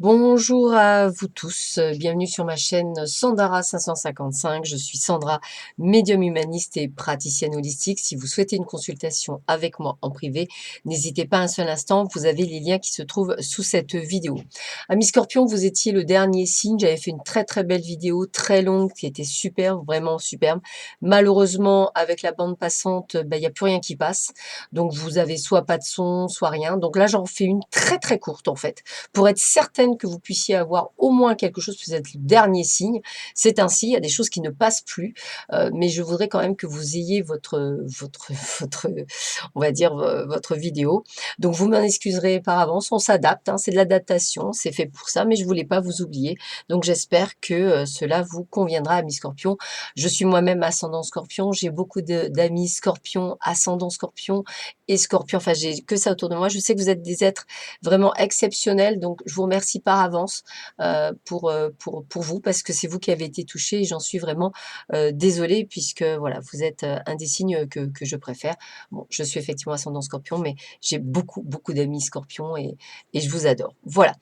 Bonjour à vous tous, bienvenue sur ma chaîne Sandara 555. Je suis Sandra, médium humaniste et praticienne holistique. Si vous souhaitez une consultation avec moi en privé, n'hésitez pas un seul instant, vous avez les liens qui se trouvent sous cette vidéo. Amis Scorpion, vous étiez le dernier signe, j'avais fait une très belle vidéo, très longue, qui était superbe, vraiment superbe. Malheureusement, avec la bande passante, il n'y a plus rien qui passe. Donc vous avez soit pas de son, soit rien. Donc là, j'en fais une très courte en fait pour être certaine que vous puissiez avoir au moins quelque chose, vous êtes le dernier signe. C'est ainsi, il y a des choses qui ne passent plus, mais je voudrais quand même que vous ayez votre on va dire, votre vidéo. Donc vous m'en excuserez par avance, on s'adapte, hein, c'est de l'adaptation, c'est fait pour ça, mais je voulais pas vous oublier. Donc j'espère que cela vous conviendra, amis Scorpion. Je suis moi-même ascendant Scorpion, j'ai beaucoup d'amis Scorpion, ascendant Scorpion et Scorpion, enfin j'ai que ça autour de moi. Je sais que vous êtes des êtres vraiment exceptionnel. Donc, je vous remercie par avance pour vous, parce que c'est vous qui avez été touché et j'en suis vraiment désolée, puisque voilà, vous êtes un des signes que je préfère. Bon, je suis effectivement ascendant Scorpion, mais j'ai beaucoup d'amis Scorpions et je vous adore. Voilà.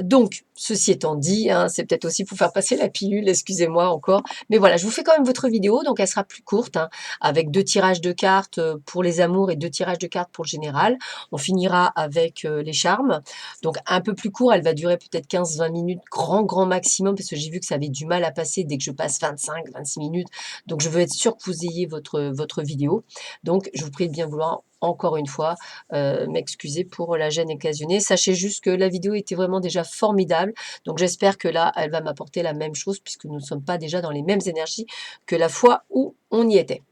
Donc, ceci étant dit, hein, c'est peut-être aussi pour faire passer la pilule, excusez-moi encore. Mais voilà, je vous fais quand même votre vidéo, donc elle sera plus courte, hein, avec 2 tirages de cartes pour les amours et 2 tirages de cartes pour le général. On finira avec les charmes. Donc un peu plus court, elle va durer peut-être 15-20 minutes, grand maximum, parce que j'ai vu que ça avait du mal à passer dès que je passe 25-26 minutes. Donc je veux être sûre que vous ayez votre vidéo. Donc je vous prie de bien vouloir encore une fois m'excuser pour la gêne occasionnée. Sachez juste que la vidéo était vraiment déjà formidable. Donc j'espère que là, elle va m'apporter la même chose, puisque nous ne sommes pas déjà dans les mêmes énergies que la fois où on y était.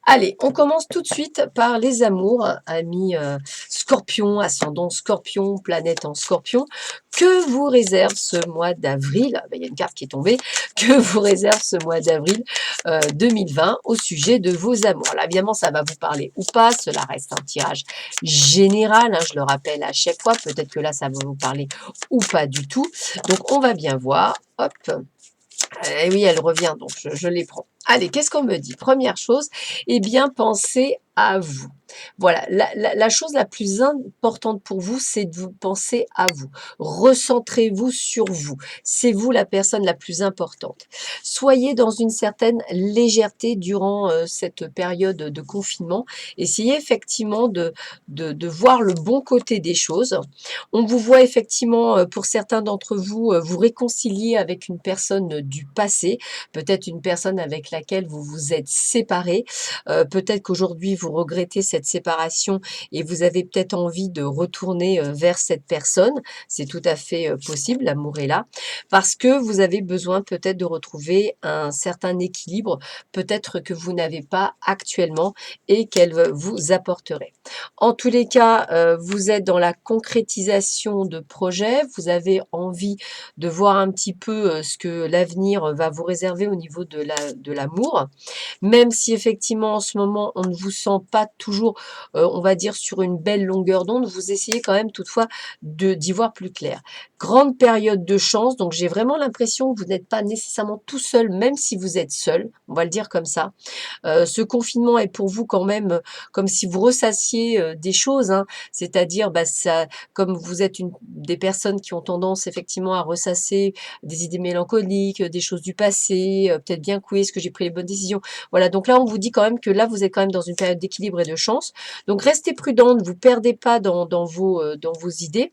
Allez, on commence tout de suite par les amours, amis Scorpion, ascendant Scorpion, planète en Scorpion. Que vous réserve ce mois d'avril? Il y a une carte qui est tombée. Que vous réserve ce mois d'avril 2020 au sujet de vos amours? Là, évidemment, ça va vous parler ou pas. Cela reste un tirage général, hein, je le rappelle à chaque fois. Peut-être que là, ça va vous parler ou pas du tout. Donc, on va bien voir. Hop. Et oui, elle revient, donc je les prends. Allez, qu'est-ce qu'on me dit? Première chose, eh bien, pensez à vous. Voilà, la chose la plus importante pour vous, c'est de vous penser à vous. Recentrez-vous sur vous. C'est vous la personne la plus importante. Soyez dans une certaine légèreté durant cette période de confinement. Essayez effectivement de voir le bon côté des choses. On vous voit effectivement, pour certains d'entre vous, vous réconcilier avec une personne du passé, peut-être une personne avec laquelle vous vous êtes séparés. Peut-être qu'aujourd'hui vous regrettez cette séparation et vous avez peut-être envie de retourner vers cette personne. C'est tout à fait possible, l'amour est là, parce que vous avez besoin peut-être de retrouver un certain équilibre, peut-être que vous n'avez pas actuellement et qu'elle vous apporterait. En tous les cas, vous êtes dans la concrétisation de projets, vous avez envie de voir un petit peu ce que l'avenir va vous réserver au niveau de l'amour. Même si effectivement en ce moment on ne vous sent pas toujours, on va dire sur une belle longueur d'onde, vous essayez quand même toutefois d'y voir plus clair. Grande période de chance, donc j'ai vraiment l'impression que vous n'êtes pas nécessairement tout seul, même si vous êtes seul, on va le dire comme ça. Ce confinement est pour vous quand même comme si vous ressassiez des choses, hein. C'est-à-dire, ça, comme vous êtes des personnes qui ont tendance effectivement à ressasser des idées mélancoliques, des choses du passé, peut-être bien que oui, est-ce que j'ai pris les bonnes décisions? Voilà, donc là, on vous dit quand même que là, vous êtes quand même dans une période d'équilibre et de chance. Donc, restez prudente, ne vous perdez pas dans vos idées.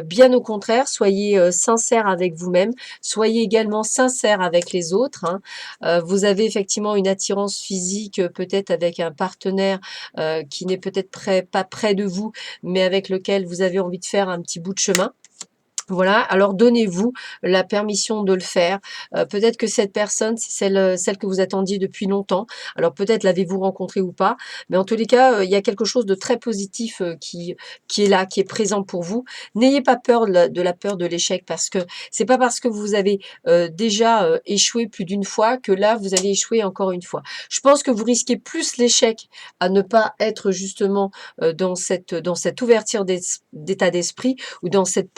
Bien au contraire, soyez sincère avec vous-même, soyez également sincère avec les autres, hein. Vous avez effectivement une attirance physique, peut-être avec un partenaire qui n'est peut-être pas près de vous, mais avec lequel vous avez envie de faire un petit bout de chemin. Voilà, alors donnez-vous la permission de le faire. Peut-être que cette personne, c'est celle que vous attendiez depuis longtemps. Alors peut-être l'avez-vous rencontrée ou pas, mais en tous les cas, il y a quelque chose de très positif qui est là, qui est présent pour vous. N'ayez pas peur de la peur de l'échec, parce que c'est pas parce que vous avez déjà échoué plus d'une fois que là, vous allez échouer encore une fois. Je pense que vous risquez plus l'échec à ne pas être justement dans cette ouverture d'état d'esprit, ou dans cette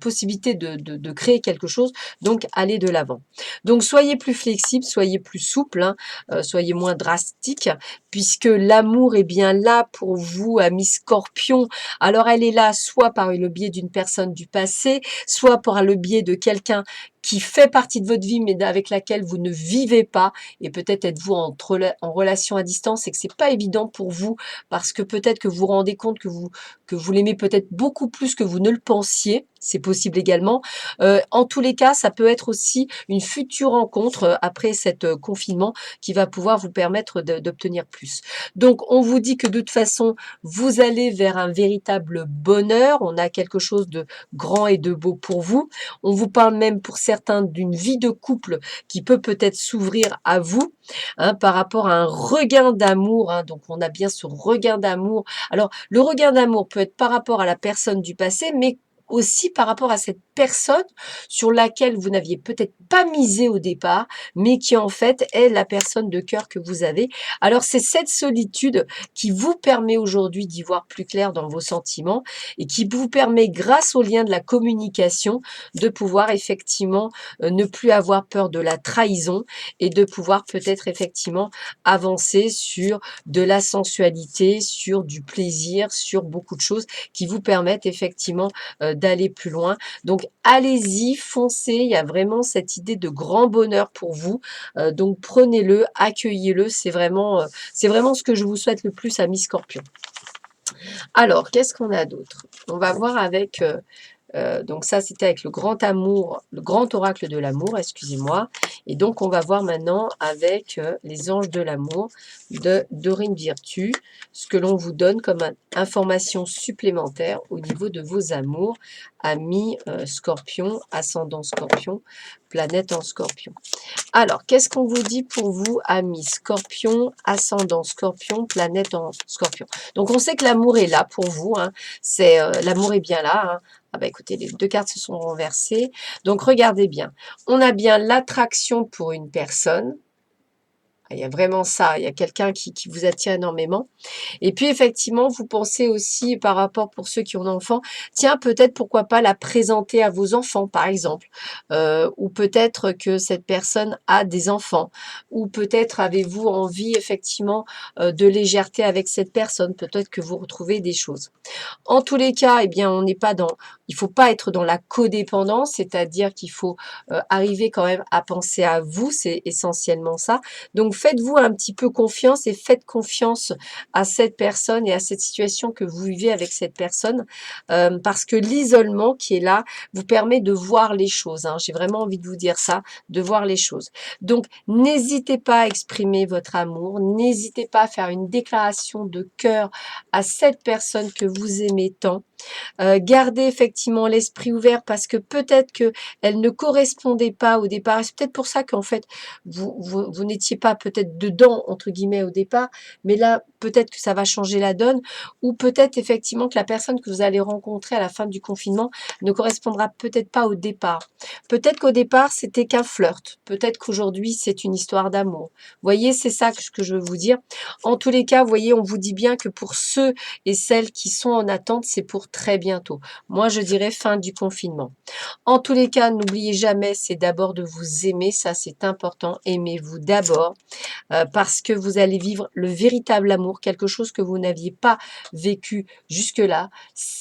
possibilité de créer quelque chose, donc allez de l'avant. Donc soyez plus flexible, soyez plus souple, hein, soyez moins drastique, puisque l'amour est bien là pour vous, amis Scorpion. Alors elle est là soit par le biais d'une personne du passé, soit par le biais de quelqu'un qui fait partie de votre vie, mais avec laquelle vous ne vivez pas, et peut-être êtes-vous en relation à distance et que c'est pas évident pour vous, parce que peut-être que vous vous rendez compte que vous l'aimez peut-être beaucoup plus que vous ne le pensiez, c'est possible également. En tous les cas, ça peut être aussi une future rencontre après cet confinement qui va pouvoir vous permettre d'obtenir plus. Donc, on vous dit que de toute façon, vous allez vers un véritable bonheur. On a quelque chose de grand et de beau pour vous. On vous parle même pour certains d'une vie de couple qui peut peut-être s'ouvrir à vous, hein, par rapport à un regain d'amour, hein. Donc, on a bien ce regain d'amour. Alors, le regain d'amour peut être par rapport à la personne du passé, mais aussi par rapport à cette personne sur laquelle vous n'aviez peut-être pas misé au départ, mais qui en fait est la personne de cœur que vous avez. Alors c'est cette solitude qui vous permet aujourd'hui d'y voir plus clair dans vos sentiments et qui vous permet, grâce au lien de la communication, de pouvoir effectivement ne plus avoir peur de la trahison et de pouvoir peut-être effectivement avancer sur de la sensualité, sur du plaisir, sur beaucoup de choses qui vous permettent effectivement d'aller plus loin. Donc allez-y, foncez, il y a vraiment cette idée de grand bonheur pour vous. Donc prenez-le, accueillez-le, c'est vraiment ce que je vous souhaite le plus, amis Scorpion. Alors, qu'est-ce qu'on a d'autre? On va voir avec donc ça, c'était avec le grand amour, le grand oracle de l'amour, excusez-moi. Et donc, on va voir maintenant avec les anges de l'amour de Dorine Virtue, ce que l'on vous donne comme information supplémentaire au niveau de vos amours, amis Scorpion, ascendant Scorpion, planète en Scorpion. Alors, qu'est-ce qu'on vous dit pour vous, amis Scorpion, ascendant Scorpion, planète en Scorpion? Donc, on sait que l'amour est là pour vous, hein. L'amour est bien là, hein. Ah bah écoutez, les deux cartes se sont renversées. Donc, regardez bien. On a bien l'attraction pour une personne. Il y a vraiment ça. Il y a quelqu'un qui vous attire énormément. Et puis effectivement, vous pensez aussi par rapport pour ceux qui ont d'enfants, tiens, peut-être pourquoi pas la présenter à vos enfants, par exemple. Ou peut-être que cette personne a des enfants. Ou peut-être avez-vous envie effectivement de légèreté avec cette personne. Peut-être que vous retrouvez des choses. En tous les cas, eh bien, on n'est pas dans, il faut pas être dans la codépendance, c'est-à-dire qu'il faut arriver quand même à penser à vous, c'est essentiellement ça. Donc faites-vous un petit peu confiance et faites confiance à cette personne et à cette situation que vous vivez avec cette personne, parce que l'isolement qui est là vous permet de voir les choses, hein. J'ai vraiment envie de vous dire ça, de voir les choses. Donc n'hésitez pas à exprimer votre amour, n'hésitez pas à faire une déclaration de cœur à cette personne que vous aimez tant. Gardez effectivement l'esprit ouvert parce que peut-être qu'elle ne correspondait pas au départ. C'est peut-être pour ça qu'en fait, vous n'étiez pas peut-être dedans, entre guillemets, au départ, mais là, peut-être que ça va changer la donne, ou peut-être effectivement que la personne que vous allez rencontrer à la fin du confinement ne correspondra peut-être pas au départ. Peut-être qu'au départ, c'était qu'un flirt. Peut-être qu'aujourd'hui, c'est une histoire d'amour. Vous voyez, c'est ça que je veux vous dire. En tous les cas, vous voyez, on vous dit bien que pour ceux et celles qui sont en attente, c'est pour très bientôt. Moi, je dirais fin du confinement. En tous les cas, n'oubliez jamais, c'est d'abord de vous aimer, ça c'est important. Aimez-vous d'abord parce que vous allez vivre le véritable amour, quelque chose que vous n'aviez pas vécu jusque-là.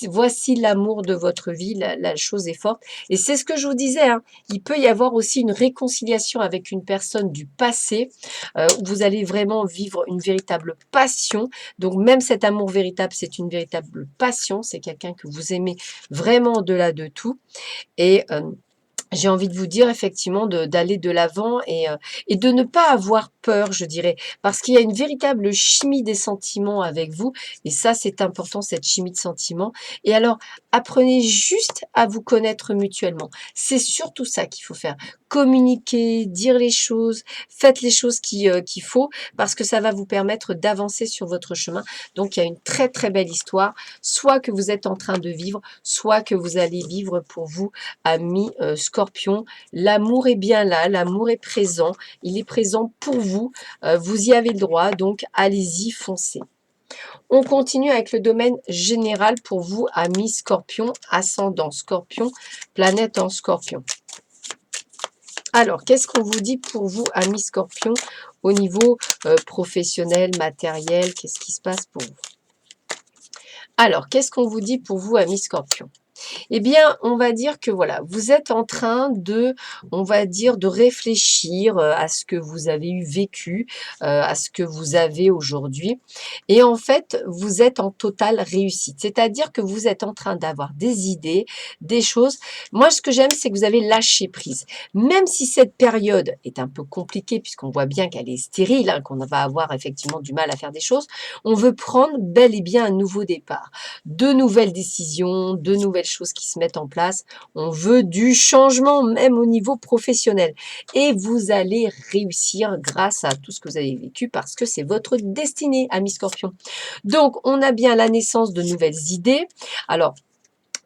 Voici l'amour de votre vie, la chose est forte. Et c'est ce que je vous disais, hein, il peut y avoir aussi une réconciliation avec une personne du passé où vous allez vraiment vivre une véritable passion. Donc même cet amour véritable, c'est une véritable passion, c'est quelqu'un que vous aimez vraiment au-delà de tout. Et j'ai envie de vous dire effectivement d'aller de l'avant et de ne pas avoir peur, je dirais, parce qu'il y a une véritable chimie des sentiments avec vous, et ça c'est important, cette chimie de sentiments. Et alors, apprenez juste à vous connaître mutuellement. C'est surtout ça qu'il faut faire. Communiquer, dire les choses, faites les choses qu'il faut, parce que ça va vous permettre d'avancer sur votre chemin. Donc il y a une très très belle histoire, soit que vous êtes en train de vivre, soit que vous allez vivre pour vous, amis Scorpion. L'amour est bien là, l'amour est présent, il est présent pour vous, vous y avez le droit, donc allez-y, foncez. On continue avec le domaine général pour vous, amis Scorpion, ascendant Scorpion, planète en Scorpion. Alors, qu'est-ce qu'on vous dit pour vous, amis Scorpion, au niveau professionnel, matériel? Qu'est-ce qui se passe pour vous? Alors, qu'est-ce qu'on vous dit pour vous, amis Scorpion? Eh bien, on va dire que voilà, vous êtes en train de, on va dire, de réfléchir à ce que vous avez eu vécu, à ce que vous avez aujourd'hui. Et en fait, vous êtes en totale réussite. C'est-à-dire que vous êtes en train d'avoir des idées, des choses. Moi, ce que j'aime, c'est que vous avez lâché prise. Même si cette période est un peu compliquée, puisqu'on voit bien qu'elle est stérile, hein, qu'on va avoir effectivement du mal à faire des choses, on veut prendre bel et bien un nouveau départ. De nouvelles décisions, de nouvelles choses qui se mettent en place. On veut du changement, même au niveau professionnel. Et vous allez réussir grâce à tout ce que vous avez vécu parce que c'est votre destinée, amis Scorpion. Donc, on a bien la naissance de nouvelles idées. Alors,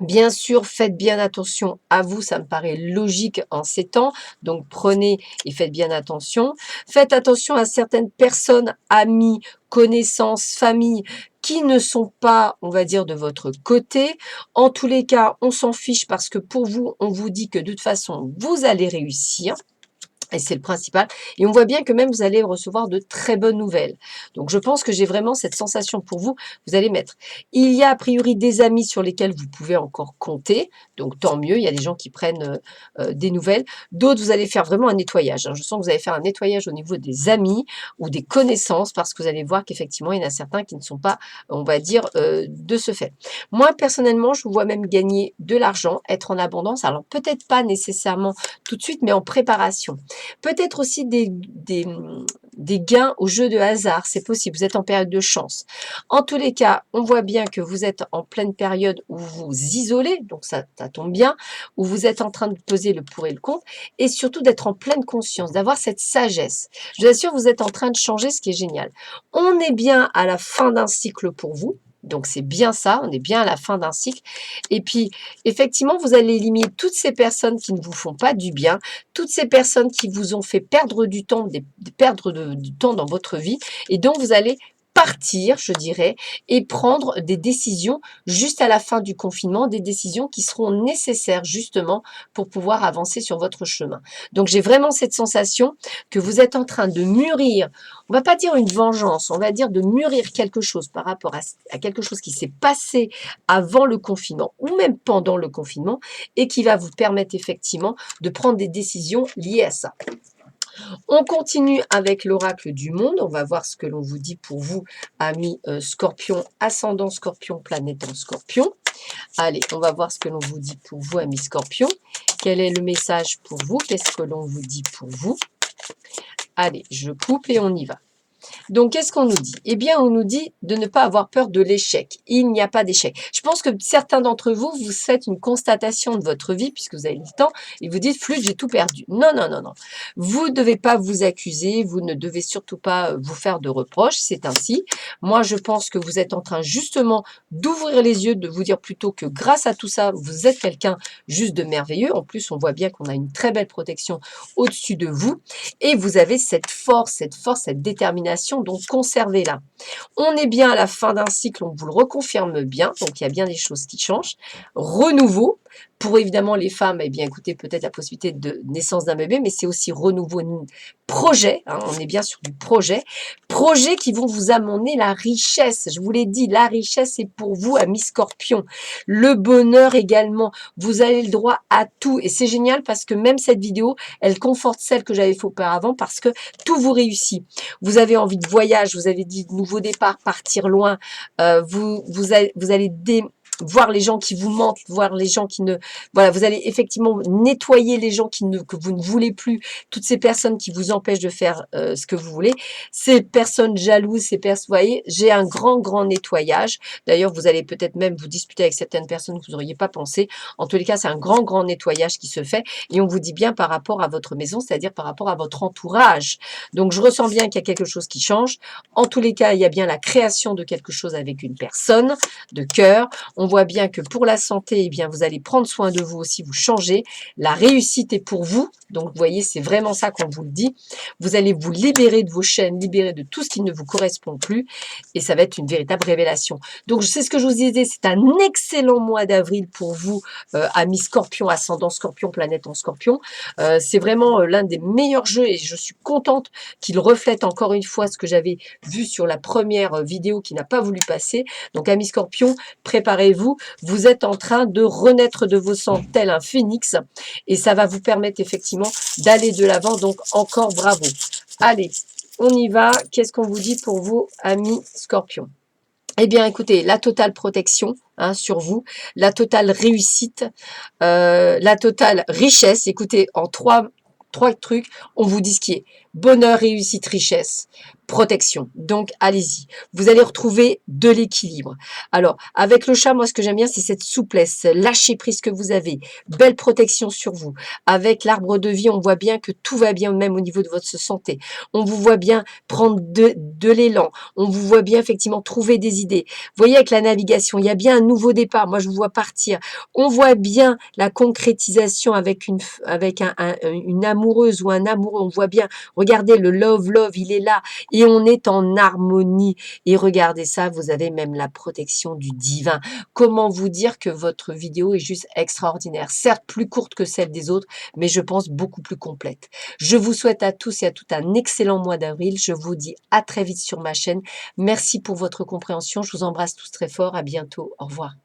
bien sûr, faites bien attention à vous, ça me paraît logique en ces temps. Donc, prenez et faites bien attention. Faites attention à certaines personnes, amis, connaissances, familles, qui ne sont pas, on va dire, de votre côté. En tous les cas, on s'en fiche parce que pour vous, on vous dit que de toute façon, vous allez réussir. Et c'est le principal. Et on voit bien que même vous allez recevoir de très bonnes nouvelles. Donc je pense que j'ai vraiment cette sensation pour vous. Vous allez mettre. Il y a a priori des amis sur lesquels vous pouvez encore compter. Donc tant mieux. Il y a des gens qui prennent des nouvelles. D'autres, vous allez faire vraiment un nettoyage, hein. Je sens que vous allez faire un nettoyage au niveau des amis ou des connaissances parce que vous allez voir qu'effectivement, il y en a certains qui ne sont pas, on va dire, de ce fait. Moi, personnellement, je vous vois même gagner de l'argent, être en abondance. Alors peut-être pas nécessairement tout de suite, mais en préparation. Peut-être aussi des gains au jeu de hasard, c'est possible, vous êtes en période de chance. En tous les cas, on voit bien que vous êtes en pleine période où vous vous isolez, donc ça tombe bien, où vous êtes en train de peser le pour et le contre, et surtout d'être en pleine conscience, d'avoir cette sagesse. Je vous assure, vous êtes en train de changer, ce qui est génial. On est bien à la fin d'un cycle pour vous, donc c'est bien ça, on est bien à la fin d'un cycle. Et puis, effectivement, vous allez éliminer toutes ces personnes qui ne vous font pas du bien, toutes ces personnes qui vous ont fait perdre du temps, du temps dans votre vie, et donc vous allez partir, je dirais, et prendre des décisions juste à la fin du confinement, des décisions qui seront nécessaires justement pour pouvoir avancer sur votre chemin. Donc j'ai vraiment cette sensation que vous êtes en train de mûrir, on va pas dire une vengeance, on va dire de mûrir quelque chose par rapport à quelque chose qui s'est passé avant le confinement ou même pendant le confinement et qui va vous permettre effectivement de prendre des décisions liées à ça. On continue avec l'oracle du monde. On va voir ce que l'on vous dit pour vous, amis Scorpion, ascendant Scorpion, planète en Scorpion. Allez, on va voir ce que l'on vous dit pour vous, amis Scorpion. Quel est le message pour vous? Qu'est-ce que l'on vous dit pour vous? Allez, je coupe et on y va. Donc, qu'est-ce qu'on nous dit? Eh bien, on nous dit de ne pas avoir peur de l'échec. Il n'y a pas d'échec. Je pense que certains d'entre vous, vous faites une constatation de votre vie, puisque vous avez le temps, et vous dites, flûte, j'ai tout perdu. Non, non, non, non. Vous ne devez pas vous accuser, vous ne devez surtout pas vous faire de reproches, c'est ainsi. Moi, je pense que vous êtes en train justement d'ouvrir les yeux, de vous dire plutôt que grâce à tout ça, vous êtes quelqu'un juste de merveilleux. En plus, on voit bien qu'on a une très belle protection au-dessus de vous, et vous avez cette force, cette détermination, donc conservez-la. On est bien à la fin d'un cycle, on vous le reconfirme bien, donc il y a bien des choses qui changent. Renouveau, pour évidemment les femmes, eh bien écoutez, peut-être la possibilité de naissance d'un bébé, mais c'est aussi renouveau, projet, hein, on est bien sur du projet, projets qui vont vous amener la richesse. Je vous l'ai dit, la richesse est pour vous, amis Scorpion. Le bonheur également, vous avez le droit à tout, et c'est génial parce que même cette vidéo, elle conforte celle que j'avais fait auparavant parce que tout vous réussit. Vous avez envie de voyage, vous avez dit nouveau départ, partir loin, vous allez voir les gens qui vous mentent, voir les gens qui ne... Voilà, vous allez effectivement nettoyer les gens que vous ne voulez plus, toutes ces personnes qui vous empêchent de faire ce que vous voulez, ces personnes jalouses, ces personnes... Vous voyez, j'ai un grand, grand nettoyage. D'ailleurs, vous allez peut-être même vous disputer avec certaines personnes que vous n'auriez pas pensé. En tous les cas, c'est un grand, grand nettoyage qui se fait. Et on vous dit bien par rapport à votre maison, c'est-à-dire par rapport à votre entourage. Donc, je ressens bien qu'il y a quelque chose qui change. En tous les cas, il y a bien la création de quelque chose avec une personne de cœur. On voit bien que pour la santé, eh bien, vous allez prendre soin de vous aussi, vous changez. La réussite est pour vous. Donc, vous voyez, c'est vraiment ça qu'on vous le dit. Vous allez vous libérer de vos chaînes, libérer de tout ce qui ne vous correspond plus. Et ça va être une véritable révélation. Donc, c'est ce que je vous disais, c'est un excellent mois d'avril pour vous, amis Scorpion, ascendant Scorpion, planète en Scorpion. C'est vraiment l'un des meilleurs jeux et je suis contente qu'il reflète encore une fois ce que j'avais vu sur la première vidéo qui n'a pas voulu passer. Donc, amis Scorpion, préparez-vous. Vous êtes en train de renaître de vos cendres tel un phénix et ça va vous permettre effectivement d'aller de l'avant. Donc, encore bravo. Allez, on y va. Qu'est-ce qu'on vous dit pour vous, amis Scorpion? Eh bien, écoutez, la totale protection sur vous, la totale réussite, la totale richesse. Écoutez, en trois trucs, on vous dit ce qui est bonheur, réussite, richesse, protection. Donc, allez-y. Vous allez retrouver de l'équilibre. Alors, avec le chat, moi, ce que j'aime bien, c'est cette souplesse, lâcher prise que vous avez, belle protection sur vous. Avec l'arbre de vie, on voit bien que tout va bien, même au niveau de votre santé. On vous voit bien prendre de l'élan. On vous voit bien, effectivement, trouver des idées. Vous voyez, avec la navigation, il y a bien un nouveau départ. Moi, je vous vois partir. On voit bien la concrétisation avec une amoureuse ou un amoureux. On voit bien, regardez, le love, il est là. Et on est en harmonie. Et regardez ça, vous avez même la protection du divin. Comment vous dire que votre vidéo est juste extraordinaire? Certes, plus courte que celle des autres, mais je pense beaucoup plus complète. Je vous souhaite à tous et à toutes un excellent mois d'avril. Je vous dis à très vite sur ma chaîne. Merci pour votre compréhension. Je vous embrasse tous très fort. À bientôt. Au revoir.